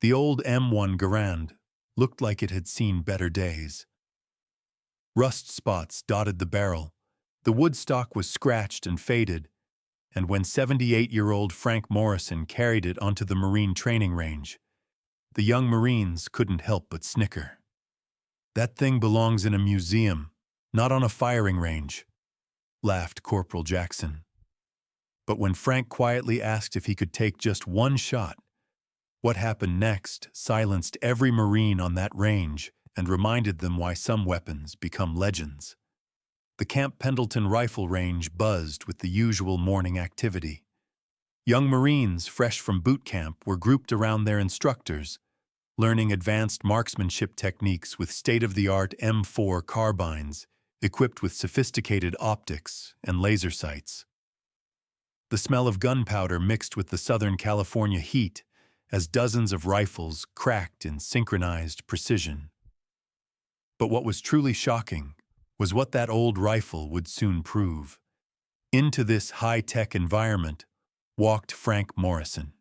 The old M1 Garand looked like it had seen better days. Rust spots dotted the barrel, the wood stock was scratched and faded, and when 78-year-old Frank Morrison carried it onto the Marine training range, the young Marines couldn't help but snicker. "That thing belongs in a museum, not on a firing range," laughed Corporal Jackson. But when Frank quietly asked if he could take just one shot, what happened next silenced every Marine on that range and reminded them why some weapons become legends. The Camp Pendleton rifle range buzzed with the usual morning activity. Young Marines fresh from boot camp were grouped around their instructors, learning advanced marksmanship techniques with state-of-the-art M4 carbines equipped with sophisticated optics and laser sights. The smell of gunpowder mixed with the Southern California heat as dozens of rifles cracked in synchronized precision. But what was truly shocking was what that old rifle would soon prove. Into this high-tech environment walked Frank Morrison.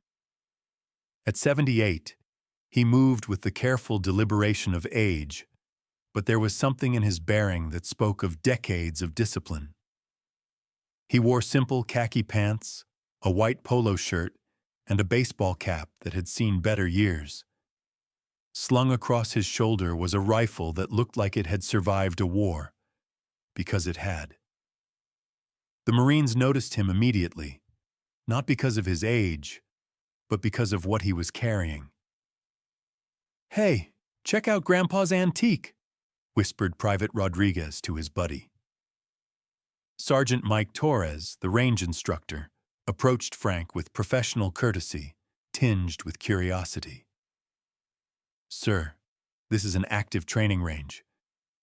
At 78, he moved with the careful deliberation of age, but there was something in his bearing that spoke of decades of discipline. He wore simple khaki pants, a white polo shirt, and a baseball cap that had seen better years. Slung across his shoulder was a rifle that looked like it had survived a war, because it had. The Marines noticed him immediately, not because of his age, but because of what he was carrying. "Hey, check out Grandpa's antique," whispered Private Rodriguez to his buddy. Sergeant Mike Torres, the range instructor, approached Frank with professional courtesy, tinged with curiosity. "Sir, this is an active training range.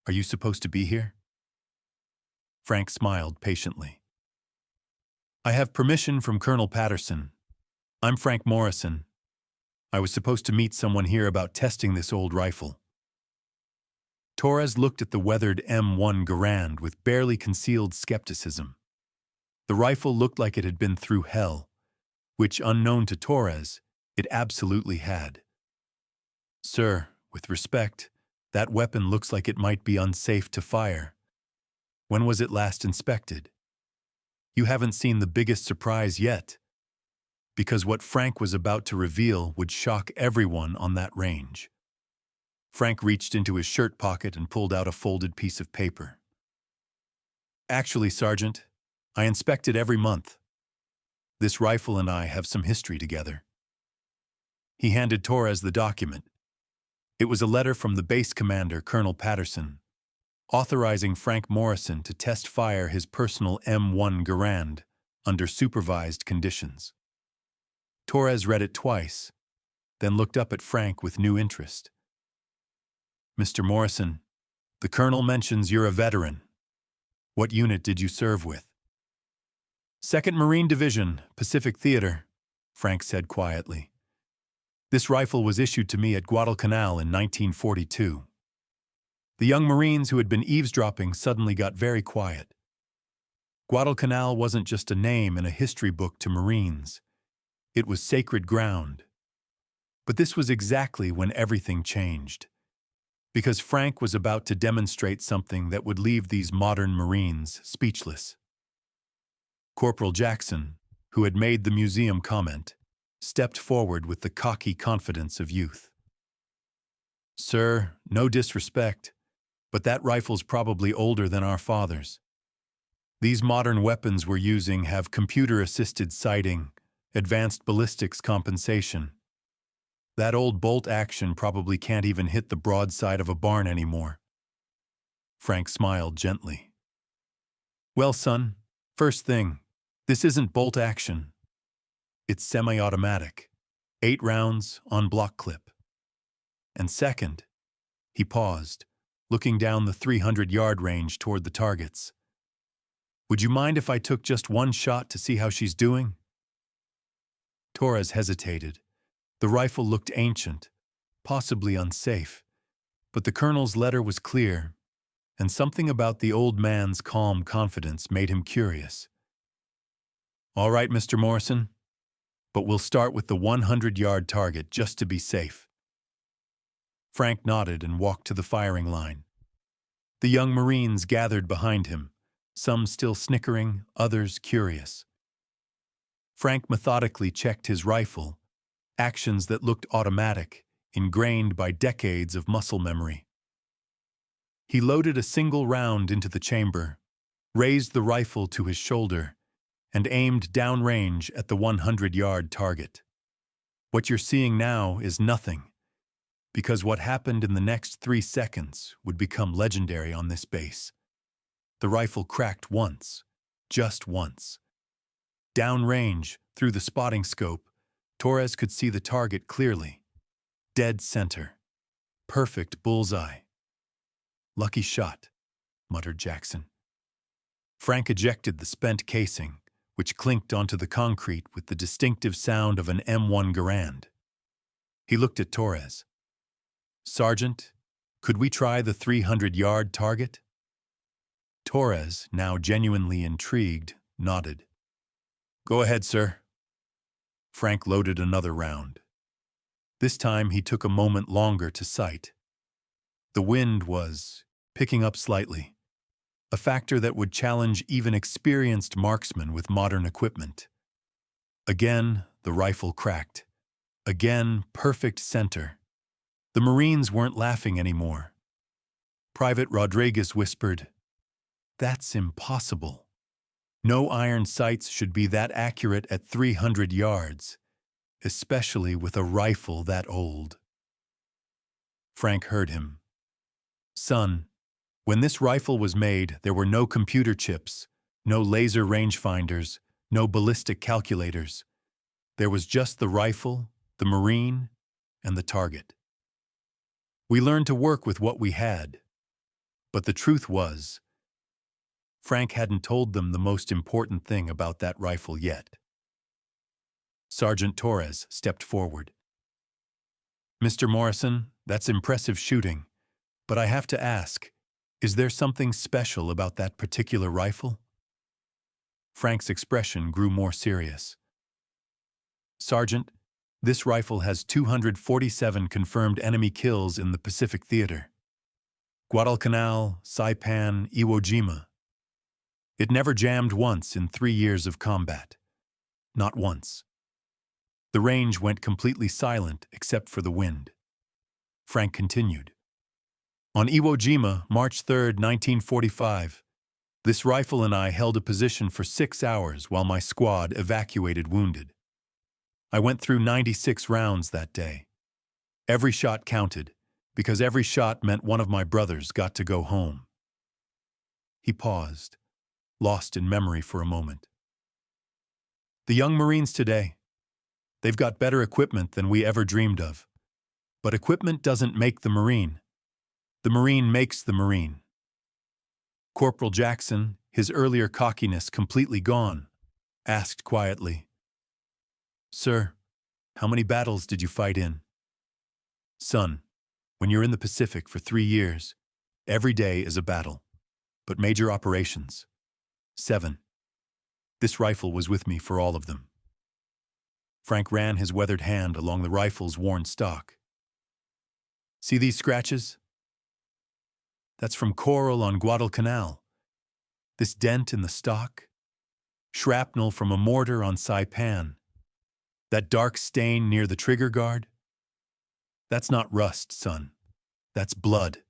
Are you supposed to be here?" Frank smiled patiently. "I have permission from Colonel Patterson. I'm Frank Morrison. I was supposed to meet someone here about testing this old rifle." Torres looked at the weathered M1 Garand with barely concealed skepticism. The rifle looked like it had been through hell, which, unknown to Torres, it absolutely had. "Sir, with respect, that weapon looks like it might be unsafe to fire. When was it last inspected?" You haven't seen the biggest surprise yet, because what Frank was about to reveal would shock everyone on that range. Frank reached into his shirt pocket and pulled out a folded piece of paper. "Actually, Sergeant, I inspect it every month. This rifle and I have some history together." He handed Torres the document. It was a letter from the base commander, Colonel Patterson, authorizing Frank Morrison to test fire his personal M1 Garand under supervised conditions. Torres read it twice, then looked up at Frank with new interest. "Mr. Morrison, the Colonel mentions you're a veteran. What unit did you serve with?" "2nd Marine Division, Pacific Theater," Frank said quietly. "This rifle was issued to me at Guadalcanal in 1942. The young Marines who had been eavesdropping suddenly got very quiet. Guadalcanal wasn't just a name in a history book to Marines. It was sacred ground. But this was exactly when everything changed, because Frank was about to demonstrate something that would leave these modern Marines speechless. Corporal Jackson, who had made the museum comment, stepped forward with the cocky confidence of youth. "Sir, no disrespect, but that rifle's probably older than our fathers. These modern weapons we're using have computer-assisted sighting, advanced ballistics compensation. That old bolt action probably can't even hit the broadside of a barn anymore." Frank smiled gently. "Well, son, first thing, this isn't bolt action. It's semi-automatic, 8 rounds on block clip. And second," he paused, looking down the 300-yard range toward the targets, "would you mind if I took just one shot to see how she's doing?" Torres hesitated. The rifle looked ancient, possibly unsafe, but the Colonel's letter was clear, and something about the old man's calm confidence made him curious. "All right, Mr. Morrison. but we'll start with the 100-yard target just to be safe. Frank nodded and walked to the firing line. The young Marines gathered behind him, some still snickering, others curious. Frank methodically checked his rifle, actions that looked automatic, ingrained by decades of muscle memory. He loaded a single round into the chamber, raised the rifle to his shoulder, and aimed downrange at the 100-yard target. What you're seeing now is nothing, because what happened in the next 3 seconds would become legendary on this base. The rifle cracked once, just once. Downrange, through the spotting scope, Torres could see the target clearly. Dead center. Perfect bullseye. "Lucky shot," muttered Jackson. Frank ejected the spent casing, which clinked onto the concrete with the distinctive sound of an M1 Garand. He looked at Torres. "Sergeant, could we try the 300-yard target?" Torres, now genuinely intrigued, nodded. "Go ahead, sir." Frank loaded another round. This time he took a moment longer to sight. The wind was picking up slightly, a factor that would challenge even experienced marksmen with modern equipment. Again, the rifle cracked. Again, perfect center. The Marines weren't laughing anymore. Private Rodriguez whispered, "That's impossible. No iron sights should be that accurate at 300 yards, especially with a rifle that old." Frank heard him. "Son, when this rifle was made, there were no computer chips, no laser rangefinders, no ballistic calculators. There was just the rifle, the Marine, and the target. We learned to work with what we had. But the truth was, Frank hadn't told them the most important thing about that rifle yet." Sergeant Torres stepped forward. "Mr. Morrison, that's impressive shooting, but I have to ask, is there something special about that particular rifle?" Frank's expression grew more serious. "Sergeant, this rifle has 247 confirmed enemy kills in the Pacific Theater. Guadalcanal, Saipan, Iwo Jima. It never jammed once in 3 years of combat. Not once." The range went completely silent except for the wind. Frank continued. "On Iwo Jima, March 3, 1945, this rifle and I held a position for 6 hours while my squad evacuated wounded. I went through 96 rounds that day. Every shot counted, because every shot meant one of my brothers got to go home." He paused, lost in memory for a moment. "The young Marines today, they've got better equipment than we ever dreamed of. But equipment doesn't make the Marine. The Marine makes the Marine." Corporal Jackson, his earlier cockiness completely gone, asked quietly, "Sir, how many battles did you fight in?" "Son, when you're in the Pacific for 3 years, every day is a battle. But major operations, 7. This rifle was with me for all of them." Frank ran his weathered hand along the rifle's worn stock. "See these scratches? That's from coral on Guadalcanal. This dent in the stock? Shrapnel from a mortar on Saipan. That dark stain near the trigger guard? That's not rust, son. That's blood.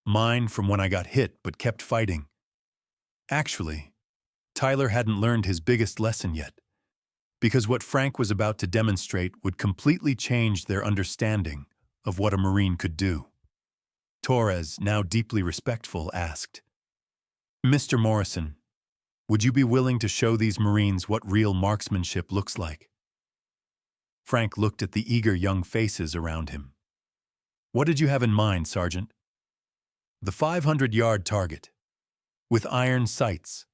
Mine from when I got hit but kept fighting." Actually, Tyler hadn't learned his biggest lesson yet, because what Frank was about to demonstrate would completely change their understanding of what a Marine could do. Torres, now deeply respectful, asked, "Mr. Morrison, would you be willing to show these Marines what real marksmanship looks like?" Frank looked at the eager young faces around him. "What did you have in mind, Sergeant?" "The 500-yard target, with iron sights,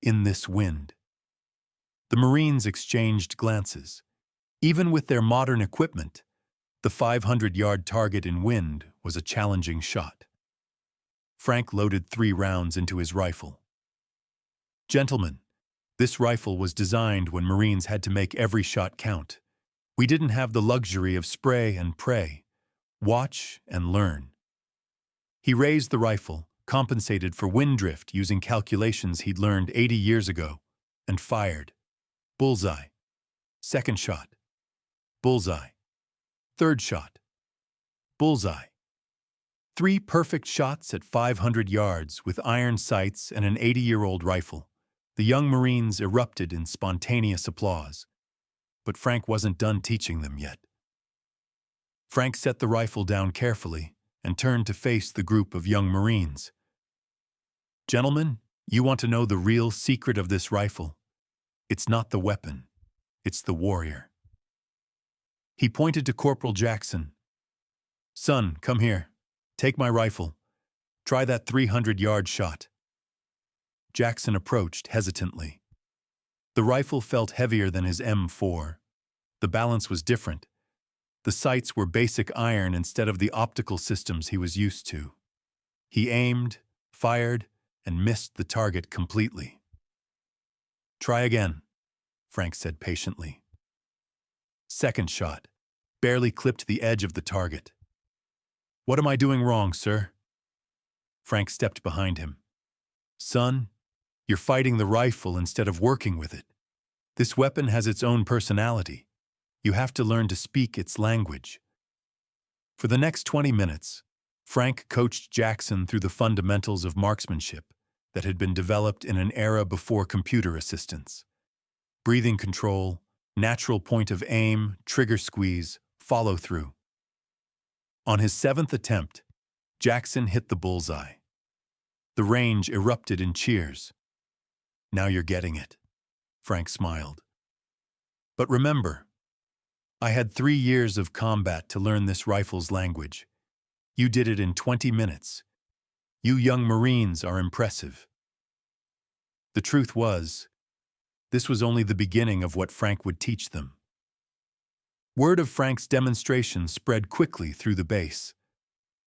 in this wind." The Marines exchanged glances. Even with their modern equipment, the 500-yard target in wind was a challenging shot. Frank loaded 3 rounds into his rifle. "Gentlemen, This rifle was designed when Marines had to make every shot count. We didn't have the luxury of spray and pray. Watch and learn. He raised the rifle, compensated for wind drift using calculations he'd learned 80 years ago, and fired. Bullseye. Second shot. Bullseye. Third shot. Bullseye. 3 perfect shots at 500 yards with iron sights and an 80-year-old rifle. The young Marines erupted in spontaneous applause. But Frank wasn't done teaching them yet. Frank set the rifle down carefully and turned to face the group of young Marines. "Gentlemen, you want to know the real secret of this rifle? It's not the weapon, it's the warrior." He pointed to Corporal Jackson. "Son, come here. Take my rifle. Try that 300-yard shot." Jackson approached hesitantly. The rifle felt heavier than his M4. The balance was different. The sights were basic iron instead of the optical systems he was used to. He aimed, fired, and missed the target completely. "Try again," Frank said patiently. Second shot, barely clipped the edge of the target. "What am I doing wrong, sir?" Frank stepped behind him. "Son, you're fighting the rifle instead of working with it. This weapon has its own personality. You have to learn to speak its language." For the next 20 minutes, Frank coached Jackson through the fundamentals of marksmanship that had been developed in an era before computer assistance. Breathing control, natural point of aim, trigger squeeze, follow through. On his 7th attempt, Jackson hit the bullseye. The range erupted in cheers. "Now you're getting it," Frank smiled. "But remember, I had 3 years of combat to learn this rifle's language. You did it in 20 minutes. You young Marines are impressive." The truth was, this was only the beginning of what Frank would teach them. Word of Frank's demonstration spread quickly through the base.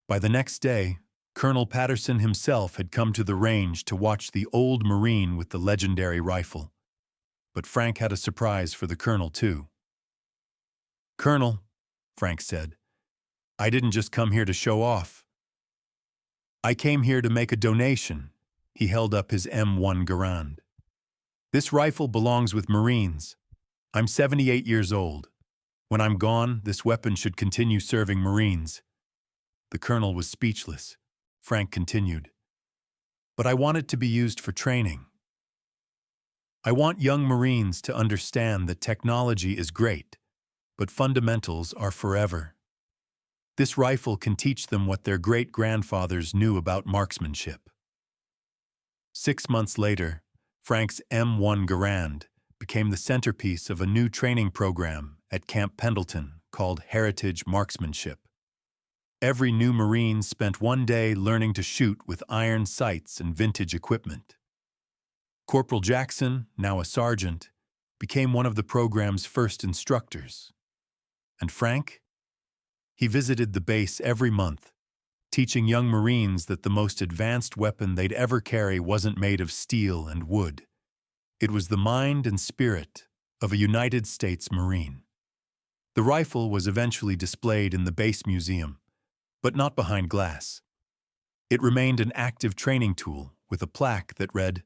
By the next day, Colonel Patterson himself had come to the range to watch the old Marine with the legendary rifle. But Frank had a surprise for the colonel, too. "Colonel," Frank said, "I didn't just come here to show off. I came here to make a donation." He held up his M1 Garand. "This rifle belongs with Marines. I'm 78 years old. When I'm gone, this weapon should continue serving Marines." The colonel was speechless. Frank continued, "But I want it to be used for training. I want young Marines to understand that technology is great, but fundamentals are forever. This rifle can teach them what their great-grandfathers knew about marksmanship." 6 months later, Frank's M1 Garand became the centerpiece of a new training program at Camp Pendleton called Heritage Marksmanship. Every new Marine spent 1 day learning to shoot with iron sights and vintage equipment. Corporal Jackson, now a sergeant, became one of the program's first instructors. And Frank? He visited the base every month, teaching young Marines that the most advanced weapon they'd ever carry wasn't made of steel and wood. It was the mind and spirit of a United States Marine. The rifle was eventually displayed in the base museum, but not behind glass. It remained an active training tool with a plaque that read,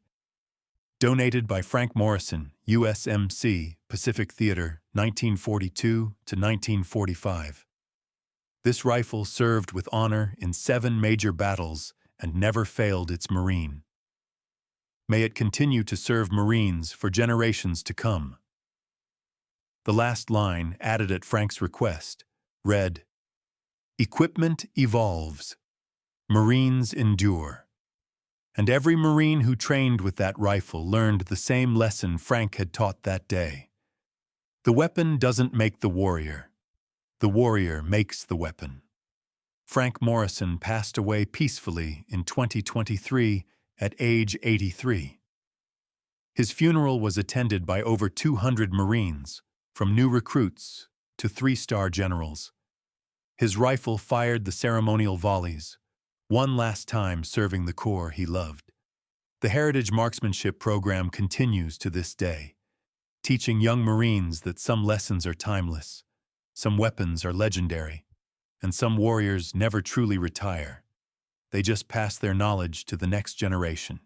"Donated by Frank Morrison, USMC, Pacific Theater, 1942 to 1945. This rifle served with honor in 7 major battles and never failed its Marine. May it continue to serve Marines for generations to come." The last line, added at Frank's request, read, "Equipment evolves. Marines endure." And every Marine who trained with that rifle learned the same lesson Frank had taught that day. The weapon doesn't make the warrior. The warrior makes the weapon. Frank Morrison passed away peacefully in 2023 at age 83. His funeral was attended by over 200 Marines, from new recruits to 3-star generals. His rifle fired the ceremonial volleys, one last time serving the corps he loved. The Heritage Marksmanship program continues to this day, teaching young Marines that some lessons are timeless, some weapons are legendary, and some warriors never truly retire. They just pass their knowledge to the next generation.